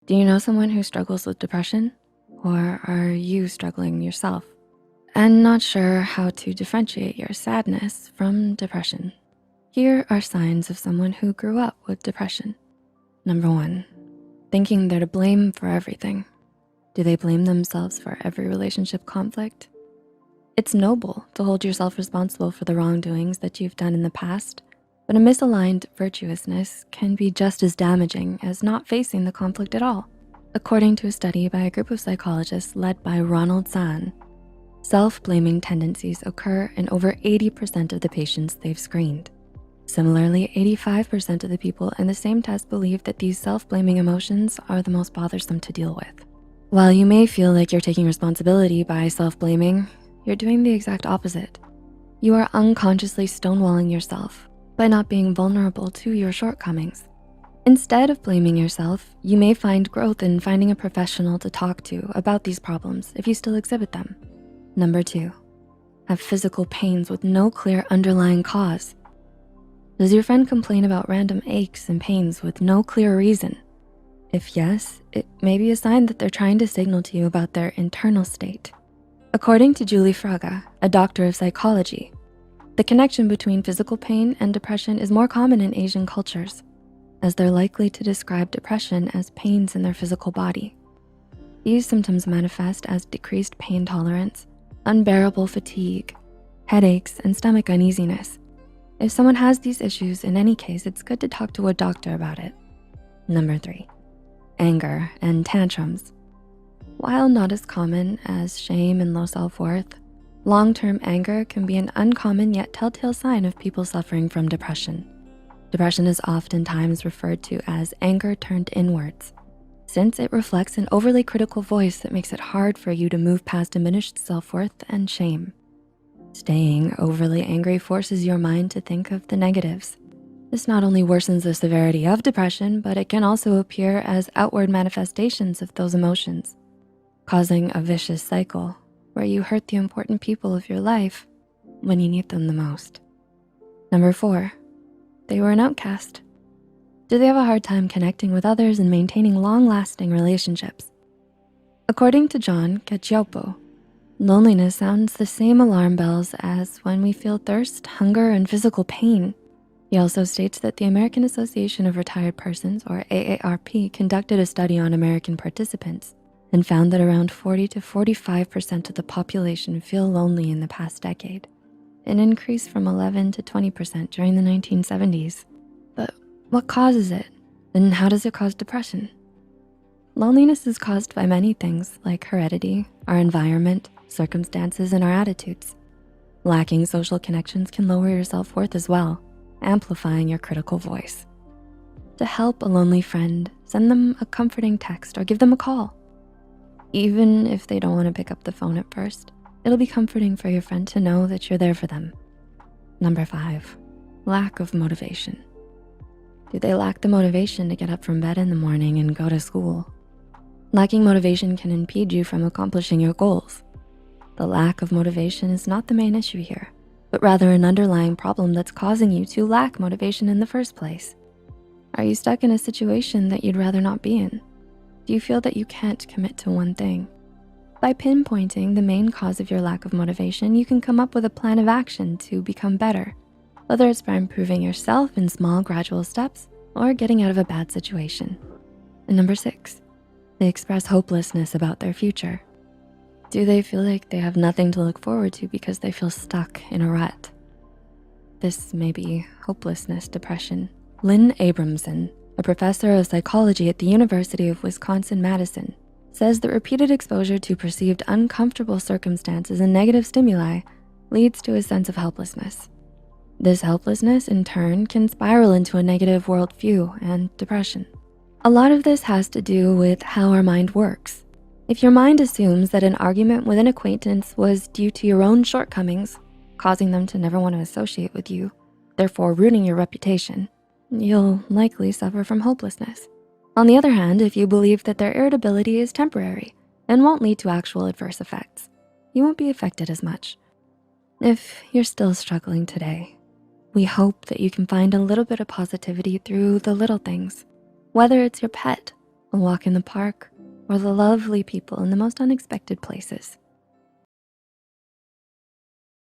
Do you know someone who struggles with depression? Or are you struggling yourself and not sure how to differentiate your sadness from depression? Here are signs of someone who grew up with depression. Number 1, thinking they're to blame for everything. Do they blame themselves for every relationship conflict? It's noble to hold yourself responsible for the wrongdoings that you've done in the past, but a misaligned virtuousness can be just as damaging as not facing the conflict at all. According to a study by a group of psychologists led by Ronald Zahn, self-blaming tendencies occur in over 80% of the patients they've screened. Similarly, 85% of the people in the same test believe that these self-blaming emotions are the most bothersome to deal with. While you may feel like you're taking responsibility by self-blaming, you're doing the exact opposite. You are unconsciously stonewalling yourself by not being vulnerable to your shortcomings. Instead of blaming yourself, you may find growth in finding a professional to talk to about these problems if you still exhibit them. Number 2, have physical pains with no clear underlying cause. Does your friend complain about random aches and pains with no clear reason? If yes, it may be a sign that they're trying to signal to you about their internal state. According to Julie Fraga, a doctor of psychology, the connection between physical pain and depression is more common in Asian cultures, as they're likely to describe depression as pains in their physical body. These symptoms manifest as decreased pain tolerance, unbearable fatigue, headaches, and stomach uneasiness. If someone has these issues, in any case, it's good to talk to a doctor about it. Number 3, anger and tantrums. While not as common as shame and low self-worth, long-term anger can be an uncommon yet telltale sign of people suffering from depression. Depression is oftentimes referred to as anger turned inwards, since it reflects an overly critical voice that makes it hard for you to move past diminished self-worth and shame. Staying overly angry forces your mind to think of the negatives. This not only worsens the severity of depression, but it can also appear as outward manifestations of those emotions, causing a vicious cycle where you hurt the important people of your life when you need them the most. Number 4, they were an outcast. Do they have a hard time connecting with others and maintaining long-lasting relationships? According to John Cacioppo, loneliness sounds the same alarm bells as when we feel thirst, hunger, and physical pain. He also states that the American Association of Retired Persons, or AARP, conducted a study on American participants and found that around 40 to 45% of the population feel lonely in the past decade, an increase from 11 to 20% during the 1970s. But what causes it, and how does it cause depression? Loneliness is caused by many things like heredity, our environment, circumstances, and our attitudes. Lacking social connections can lower your self-worth as well, amplifying your critical voice. To help a lonely friend, send them a comforting text or give them a call. Even if they don't want to pick up the phone at first, it'll be comforting for your friend to know that you're there for them. Number 5, lack of motivation. Do they lack the motivation to get up from bed in the morning and go to school? Lacking motivation can impede you from accomplishing your goals. The lack of motivation is not the main issue here, but rather an underlying problem that's causing you to lack motivation in the first place. Are you stuck in a situation that you'd rather not be in? Do you feel that you can't commit to one thing? By pinpointing the main cause of your lack of motivation, you can come up with a plan of action to become better, whether it's by improving yourself in small, gradual steps or getting out of a bad situation. And number 6, they express hopelessness about their future. Do they feel like they have nothing to look forward to because they feel stuck in a rut? This may be hopelessness depression. Lynn Abramson, a professor of psychology at the University of Wisconsin-Madison, says that repeated exposure to perceived uncomfortable circumstances and negative stimuli leads to a sense of helplessness. This helplessness, in turn, can spiral into a negative worldview and depression. A lot of this has to do with how our mind works. If your mind assumes that an argument with an acquaintance was due to your own shortcomings, causing them to never want to associate with you, therefore ruining your reputation, you'll likely suffer from hopelessness. On the other hand, if you believe that their irritability is temporary and won't lead to actual adverse effects, you won't be affected as much. If you're still struggling today, we hope that you can find a little bit of positivity through the little things, whether it's your pet, a walk in the park, or the lovely people in the most unexpected places.